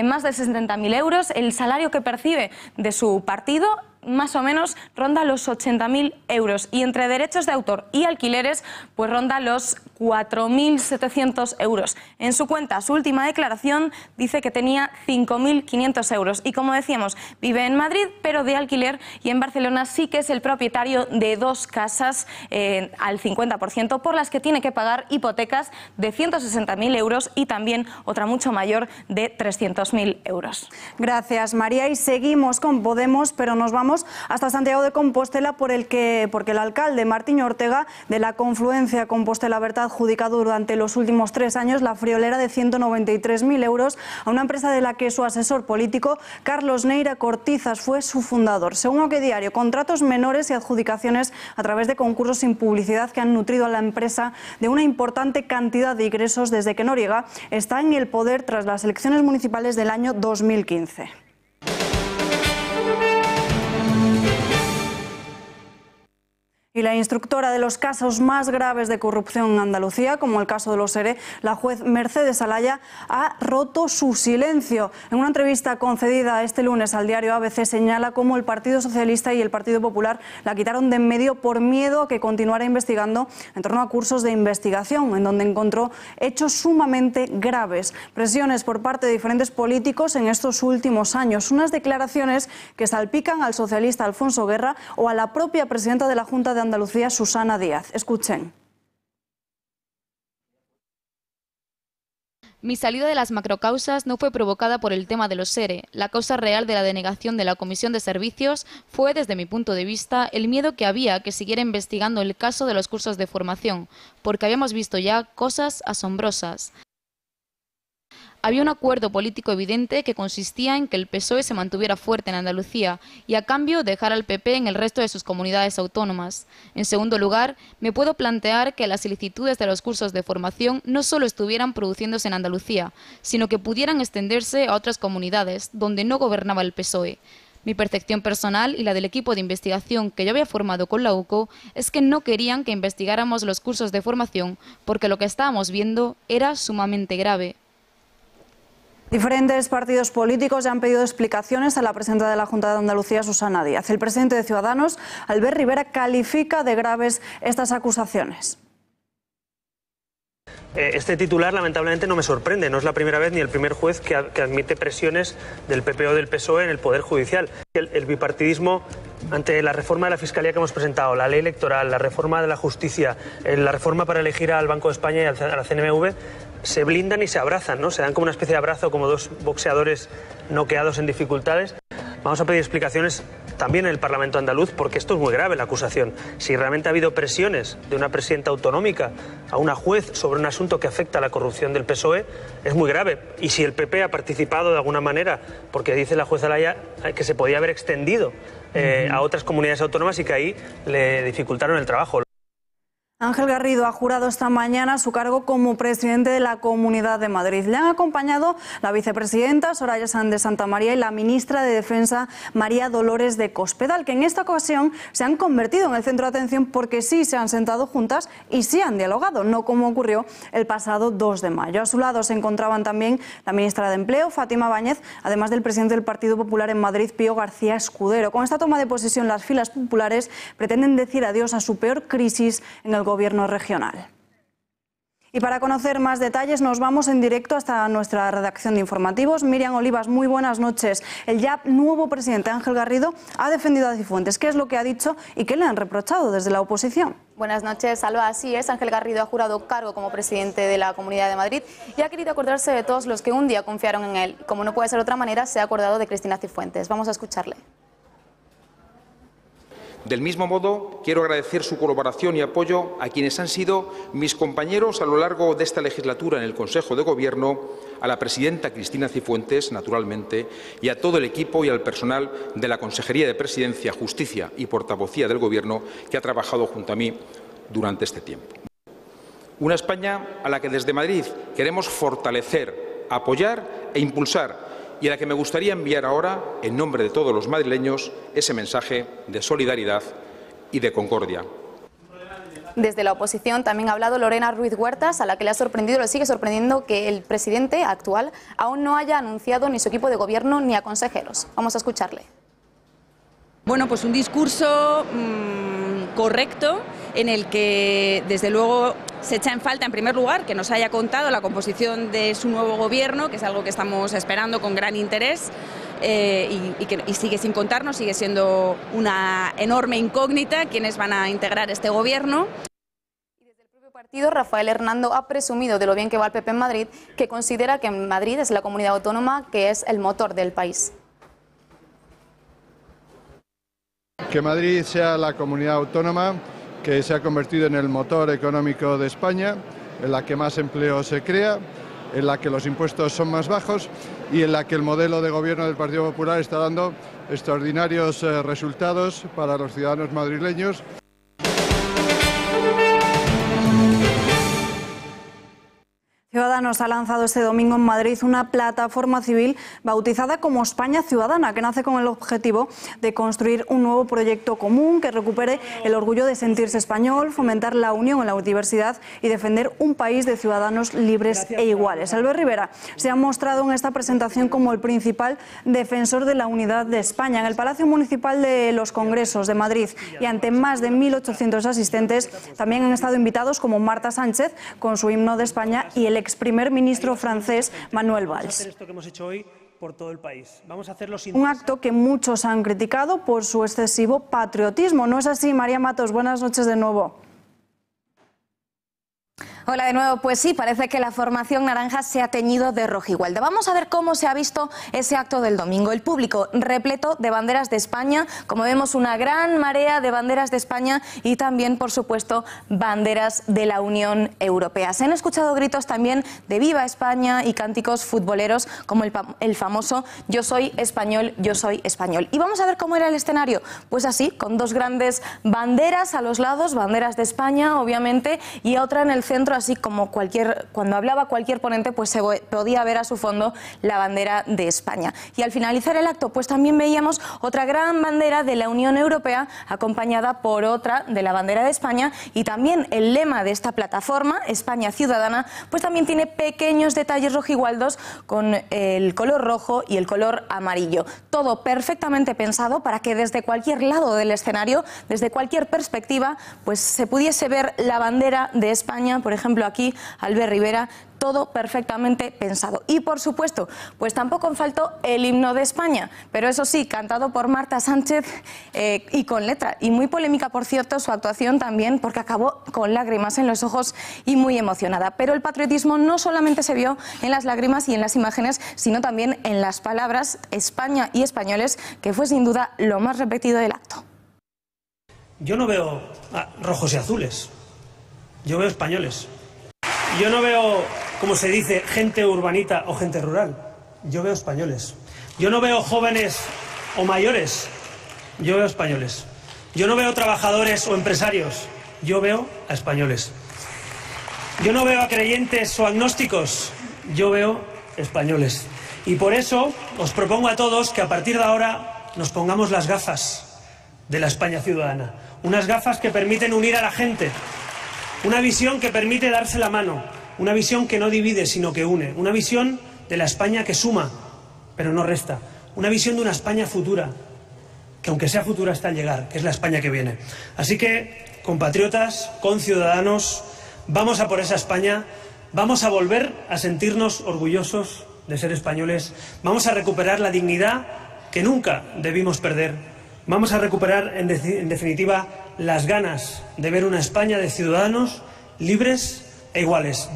más de 60.000 euros, el salario que percibe de su partido, más o menos ronda los 80.000 euros y entre derechos de autor y alquileres pues ronda los 4.700 euros. En su cuenta, su última declaración dice que tenía 5.500 euros y como decíamos, vive en Madrid pero de alquiler y en Barcelona sí que es el propietario de 2 casas al 50% por las que tiene que pagar hipotecas de 160.000 euros y también otra mucho mayor de 300.000 euros. Gracias, María. Y seguimos con Podemos, pero nos vamos hasta Santiago de Compostela porque el alcalde Martín Ortega de la confluencia Compostela-Berta ha adjudicado durante los últimos 3 años la friolera de 193.000 euros a una empresa de la que su asesor político Carlos Neira Cortizas fue su fundador. Según OK Diario, contratos menores y adjudicaciones a través de concursos sin publicidad que han nutrido a la empresa de una importante cantidad de ingresos desde que Noriega está en el poder tras las elecciones municipales del año 2015. Y la instructora de los casos más graves de corrupción en Andalucía, como el caso de los ERE, la juez Mercedes Alaya, ha roto su silencio. En una entrevista concedida este lunes al diario ABC señala cómo el Partido Socialista y el Partido Popular la quitaron de en medio por miedo a que continuara investigando en torno a cursos de investigación, en donde encontró hechos sumamente graves. Presiones por parte de diferentes políticos en estos últimos años. Unas declaraciones que salpican al socialista Alfonso Guerra o a la propia presidenta de la Junta de Andalucía, Susana Díaz. Escuchen. Mi salida de las macrocausas no fue provocada por el tema de los ERE. La causa real de la denegación de la Comisión de Servicios fue, desde mi punto de vista, el miedo que había a que siguiera investigando el caso de los cursos de formación, porque habíamos visto ya cosas asombrosas. Había un acuerdo político evidente que consistía en que el PSOE se mantuviera fuerte en Andalucía y a cambio dejar al PP en el resto de sus comunidades autónomas. En segundo lugar, me puedo plantear que las solicitudes de los cursos de formación no solo estuvieran produciéndose en Andalucía, sino que pudieran extenderse a otras comunidades donde no gobernaba el PSOE. Mi percepción personal y la del equipo de investigación que yo había formado con la UCO es que no querían que investigáramos los cursos de formación porque lo que estábamos viendo era sumamente grave. Diferentes partidos políticos ya han pedido explicaciones a la presidenta de la Junta de Andalucía, Susana Díaz. El presidente de Ciudadanos, Albert Rivera, califica de graves estas acusaciones. Este titular lamentablemente no me sorprende, no es la primera vez ni el primer juez que admite presiones del PP o del PSOE en el Poder Judicial. El bipartidismo ante la reforma de la Fiscalía que hemos presentado, la ley electoral, la reforma de la justicia, la reforma para elegir al Banco de España y a la CNMV, se blindan y se abrazan, ¿no? Se dan como una especie de abrazo, como dos boxeadores noqueados en dificultades. Vamos a pedir explicaciones también en el Parlamento andaluz, porque esto es muy grave, la acusación. Si realmente ha habido presiones de una presidenta autonómica a una juez sobre un asunto que afecta a la corrupción del PSOE, es muy grave. Y si el PP ha participado de alguna manera, porque dice la juez Alaya que se podía haber extendido a otras comunidades autónomas y que ahí le dificultaron el trabajo. Ángel Garrido ha jurado esta mañana su cargo como presidente de la Comunidad de Madrid. Le han acompañado la vicepresidenta Soraya Sáenz de Santamaría y la ministra de Defensa María Dolores de Cospedal, que en esta ocasión se han convertido en el centro de atención porque sí se han sentado juntas y sí han dialogado, no como ocurrió el pasado 2 de mayo. A su lado se encontraban también la ministra de Empleo, Fátima Báñez, además del presidente del Partido Popular en Madrid, Pío García Escudero. Con esta toma de posesión, las filas populares pretenden decir adiós a su peor crisis en el gobierno regional. Y para conocer más detalles nos vamos en directo hasta nuestra redacción de informativos. Miriam Olivas, muy buenas noches. El ya nuevo presidente Ángel Garrido ha defendido a Cifuentes. ¿Qué es lo que ha dicho y qué le han reprochado desde la oposición? Buenas noches, Alba. Así es, Ángel Garrido ha jurado cargo como presidente de la Comunidad de Madrid y ha querido acordarse de todos los que un día confiaron en él. Como no puede ser de otra manera, se ha acordado de Cristina Cifuentes. Vamos a escucharle. Del mismo modo, quiero agradecer su colaboración y apoyo a quienes han sido mis compañeros a lo largo de esta legislatura en el Consejo de Gobierno, a la presidenta Cristina Cifuentes, naturalmente, y a todo el equipo y al personal de la Consejería de Presidencia, Justicia y Portavocía del Gobierno que ha trabajado junto a mí durante este tiempo. Una España a la que desde Madrid queremos fortalecer, apoyar e impulsar, y a la que me gustaría enviar ahora, en nombre de todos los madrileños, ese mensaje de solidaridad y de concordia. Desde la oposición también ha hablado Lorena Ruiz Huertas, a la que le ha sorprendido, le sigue sorprendiendo que el presidente actual aún no haya anunciado ni su equipo de gobierno ni a consejeros. Vamos a escucharle. Bueno, pues un discurso correcto en el que, desde luego, se echa en falta, en primer lugar, que nos haya contado la composición de su nuevo gobierno, que es algo que estamos esperando con gran interés, y sigue sin contarnos, sigue siendo una enorme incógnita quiénes van a integrar este gobierno. El partido, Rafael Hernando ha presumido de lo bien que va el PP en Madrid, que considera que Madrid es la comunidad autónoma que es el motor del país. Que Madrid sea la comunidad autónoma que se ha convertido en el motor económico de España, en la que más empleo se crea, en la que los impuestos son más bajos y en la que el modelo de gobierno del Partido Popular está dando extraordinarios resultados para los ciudadanos madrileños. Ciudadanos ha lanzado este domingo en Madrid una plataforma civil bautizada como España Ciudadana, que nace con el objetivo de construir un nuevo proyecto común que recupere el orgullo de sentirse español, fomentar la unión en la diversidad y defender un país de ciudadanos libres e iguales. Albert Rivera se ha mostrado en esta presentación como el principal defensor de la unidad de España. En el Palacio Municipal de los Congresos de Madrid y ante más de 1.800 asistentes, también han estado invitados como Marta Sánchez con su himno de España y el ex primer ministro francés Manuel Valls. Un acto que muchos han criticado por su excesivo patriotismo. ¿No es así, María Matos? Buenas noches de nuevo. Hola de nuevo, pues sí, parece que la formación naranja se ha teñido de rojigualda. Vamos a ver cómo se ha visto ese acto del domingo. El público repleto de banderas de España, como vemos una gran marea de banderas de España y también, por supuesto, banderas de la Unión Europea. Se han escuchado gritos también de Viva España y cánticos futboleros como el famoso Yo soy español, yo soy español. Y vamos a ver cómo era el escenario. Pues así, con dos grandes banderas a los lados, banderas de España, obviamente, y otra en el centro, así como cuando hablaba cualquier ponente, pues se podía ver a su fondo la bandera de España. Y al finalizar el acto, pues también veíamos otra gran bandera de la Unión Europea, acompañada por otra de la bandera de España, y también el lema de esta plataforma, España Ciudadana, pues también tiene pequeños detalles rojigualdos con el color rojo y el color amarillo. Todo perfectamente pensado para que desde cualquier lado del escenario, desde cualquier perspectiva, pues se pudiese ver la bandera de España, por ejemplo aquí, Albert Rivera, todo perfectamente pensado. Y por supuesto, pues tampoco faltó el himno de España, pero eso sí, cantado por Marta Sánchez y con letra. Y muy polémica, por cierto, su actuación también, porque acabó con lágrimas en los ojos y muy emocionada. Pero el patriotismo no solamente se vio en las lágrimas y en las imágenes, sino también en las palabras España y españoles, que fue sin duda lo más repetido del acto. Yo no veo rojos y azules, yo veo españoles. Yo no veo, como se dice, gente urbanita o gente rural. Yo veo españoles. Yo no veo jóvenes o mayores. Yo veo españoles. Yo no veo trabajadores o empresarios. Yo veo a españoles. Yo no veo a creyentes o agnósticos. Yo veo españoles. Y por eso os propongo a todos que a partir de ahora nos pongamos las gafas de la España ciudadana. Unas gafas que permiten unir a la gente. Una visión que permite darse la mano, una visión que no divide sino que une, una visión de la España que suma, pero no resta, una visión de una España futura, que aunque sea futura está al llegar, que es la España que viene. Así que, compatriotas, conciudadanos, vamos a por esa España, vamos a volver a sentirnos orgullosos de ser españoles, vamos a recuperar la dignidad que nunca debimos perder, vamos a recuperar en definitiva las ganas de ver una España de ciudadanos libres e iguales.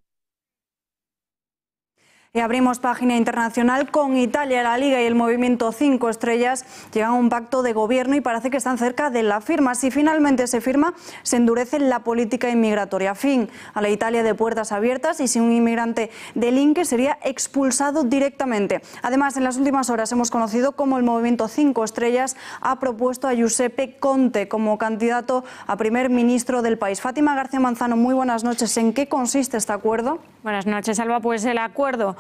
Y abrimos página internacional con Italia. La Liga y el Movimiento 5 Estrellas llegan a un pacto de gobierno y parece que están cerca de la firma. Si finalmente se firma, se endurece la política inmigratoria. Fin a la Italia de puertas abiertas, y si un inmigrante delinque sería expulsado directamente. Además, en las últimas horas hemos conocido cómo el Movimiento 5 Estrellas ha propuesto a Giuseppe Conte como candidato a primer ministro del país. Fátima García Manzano, muy buenas noches. ¿En qué consiste este acuerdo? Buenas noches, Alba. Pues el acuerdo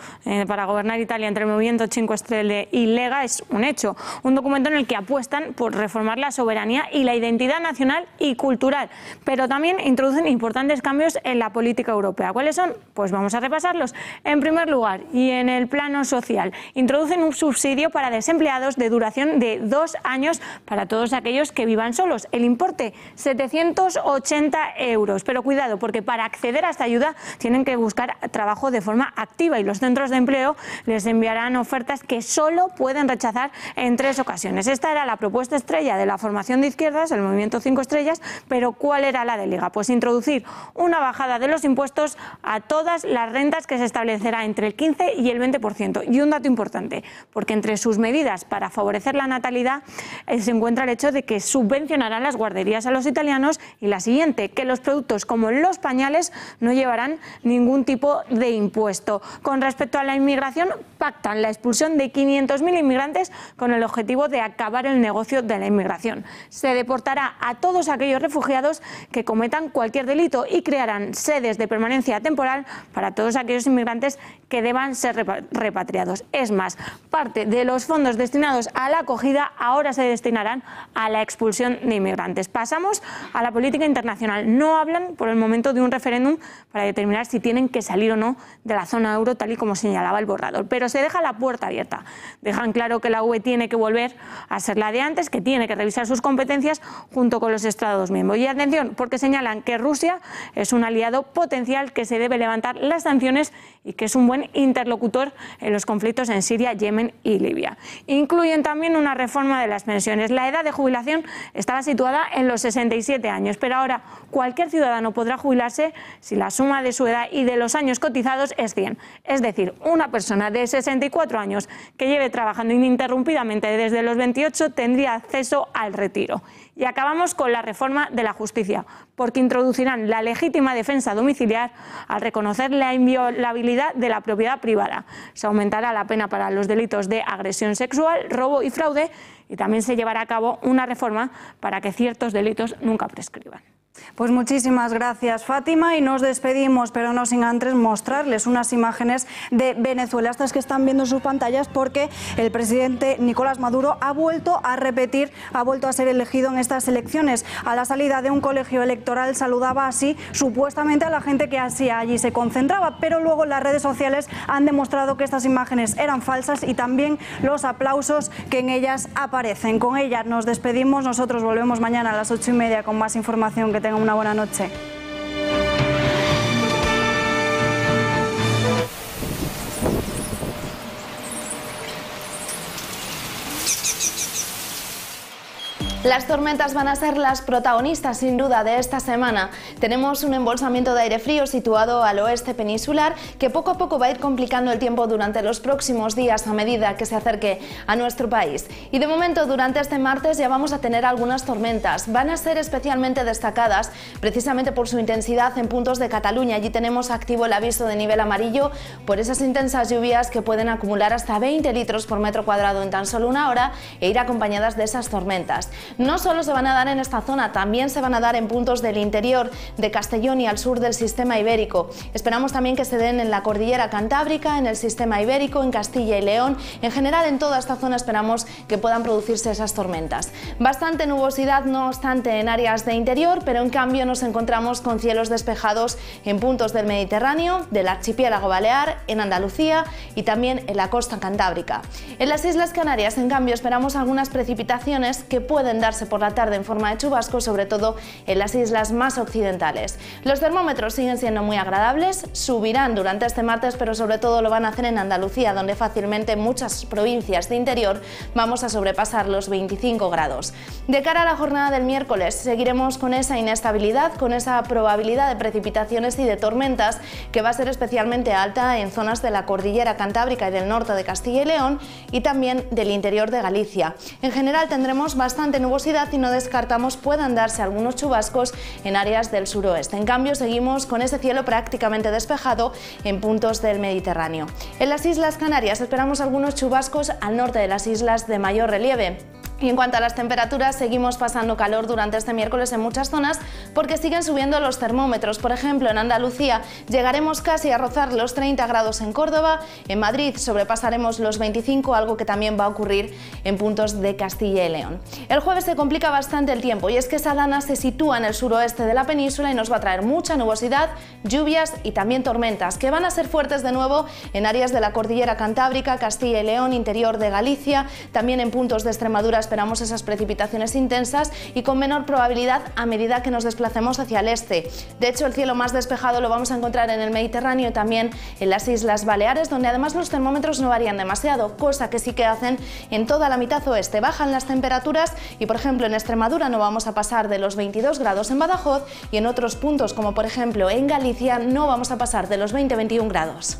para gobernar Italia entre el Movimiento 5 Stelle y Lega es un hecho, un documento en el que apuestan por reformar la soberanía y la identidad nacional y cultural, pero también introducen importantes cambios en la política europea. ¿Cuáles son? Pues vamos a repasarlos. En primer lugar, y en el plano social, introducen un subsidio para desempleados de duración de 2 años para todos aquellos que vivan solos. El importe, 780 euros. Pero cuidado, porque para acceder a esta ayuda tienen que buscar trabajo de forma activa, y los centros de empleo les enviarán ofertas que solo pueden rechazar en 3 ocasiones. Esta era la propuesta estrella de la formación de izquierdas, el Movimiento 5 Estrellas, pero ¿cuál era la de Lega? Pues introducir una bajada de los impuestos a todas las rentas que se establecerá entre el 15 y el 20%. Y un dato importante, porque entre sus medidas para favorecer la natalidad se encuentra el hecho de que subvencionarán las guarderías a los italianos, y la siguiente, que los productos como los pañales no llevarán ningún tipo tipo de impuesto. Con respecto a la inmigración, pactan la expulsión de 500.000 inmigrantes con el objetivo de acabar el negocio de la inmigración. Se deportará a todos aquellos refugiados que cometan cualquier delito y crearán sedes de permanencia temporal para todos aquellos inmigrantes que deban ser repatriados. Es más, parte de los fondos destinados a la acogida ahora se destinarán a la expulsión de inmigrantes. Pasamos a la política internacional. No hablan por el momento de un referéndum para determinar si tienen que salir o no de la zona euro, tal y como señalaba el borrador. Pero se deja la puerta abierta. Dejan claro que la UE tiene que volver a ser la de antes, que tiene que revisar sus competencias junto con los Estados miembros. Y atención, porque señalan que Rusia es un aliado potencial, que se debe levantar las sanciones y que es un buen interlocutor en los conflictos en Siria, Yemen y Libia. Incluyen también una reforma de las pensiones. La edad de jubilación estaba situada en los 67 años, pero ahora cualquier ciudadano podrá jubilarse si la suma de su edad y de los años cotizados es 100. Es decir, una persona de 64 años que lleve trabajando ininterrumpidamente desde los 28 tendría acceso al retiro. Y acabamos con la reforma de la justicia, porque introducirán la legítima defensa domiciliar al reconocer la inviolabilidad de la propiedad privada. Se aumentará la pena para los delitos de agresión sexual, robo y fraude, y también se llevará a cabo una reforma para que ciertos delitos nunca prescriban. Pues muchísimas gracias, Fátima, y nos despedimos, pero no sin antes mostrarles unas imágenes de Venezuela, estas que están viendo en sus pantallas, porque el presidente Nicolás Maduro ha vuelto a repetir, ha vuelto a ser elegido en estas elecciones. A la salida de un colegio electoral saludaba así supuestamente a la gente que así allí se concentraba, pero luego las redes sociales han demostrado que estas imágenes eran falsas y también los aplausos que en ellas aparecen. Con ellas nos despedimos, nosotros volvemos mañana a las 8:30 con más información. Que tengan una buena noche. Las tormentas van a ser las protagonistas sin duda de esta semana. Tenemos un embolsamiento de aire frío situado al oeste peninsular que poco a poco va a ir complicando el tiempo durante los próximos días a medida que se acerque a nuestro país. Y de momento durante este martes ya vamos a tener algunas tormentas. Van a ser especialmente destacadas precisamente por su intensidad en puntos de Cataluña. Allí tenemos activo el aviso de nivel amarillo por esas intensas lluvias que pueden acumular hasta 20 litros por metro cuadrado en tan solo una hora e ir acompañadas de esas tormentas. No solo se van a dar en esta zona, también se van a dar en puntos del interior de Castellón y al sur del sistema ibérico. Esperamos también que se den en la cordillera cantábrica, en el sistema ibérico, en Castilla y León. En general, en toda esta zona esperamos que puedan producirse esas tormentas. Bastante nubosidad, no obstante, en áreas de interior, pero en cambio nos encontramos con cielos despejados en puntos del Mediterráneo, del archipiélago balear, en Andalucía y también en la costa cantábrica. En las Islas Canarias, en cambio, esperamos algunas precipitaciones que pueden darse por la tarde en forma de chubascos, sobre todo en las islas más occidentales. Los termómetros siguen siendo muy agradables, subirán durante este martes, pero sobre todo lo van a hacer en Andalucía, donde fácilmente en muchas provincias de interior vamos a sobrepasar los 25 grados. De cara a la jornada del miércoles, seguiremos con esa inestabilidad, con esa probabilidad de precipitaciones y de tormentas que va a ser especialmente alta en zonas de la cordillera cantábrica y del norte de Castilla y León y también del interior de Galicia. En general tendremos bastante nubosidad y no descartamos puedan darse algunos chubascos en áreas del suroeste. En cambio, seguimos con ese cielo prácticamente despejado en puntos del Mediterráneo. En las Islas Canarias esperamos algunos chubascos al norte de las islas de mayor relieve. Y en cuanto a las temperaturas, seguimos pasando calor durante este miércoles en muchas zonas porque siguen subiendo los termómetros. Por ejemplo, en Andalucía llegaremos casi a rozar los 30 grados en Córdoba, en Madrid sobrepasaremos los 25, algo que también va a ocurrir en puntos de Castilla y León. El jueves se complica bastante el tiempo y es que esa dana se sitúa en el suroeste de la península y nos va a traer mucha nubosidad, lluvias y también tormentas que van a ser fuertes de nuevo en áreas de la cordillera cantábrica, Castilla y León, interior de Galicia, también en puntos de Extremadura esperamos esas precipitaciones intensas y con menor probabilidad a medida que nos desplacemos hacia el este. De hecho, el cielo más despejado lo vamos a encontrar en el Mediterráneo y también en las Islas Baleares, donde además los termómetros no varían demasiado, cosa que sí que hacen en toda la mitad oeste. Bajan las temperaturas y, por ejemplo, en Extremadura no vamos a pasar de los 22 grados en Badajoz y en otros puntos, como por ejemplo en Galicia, no vamos a pasar de los 20-21 grados.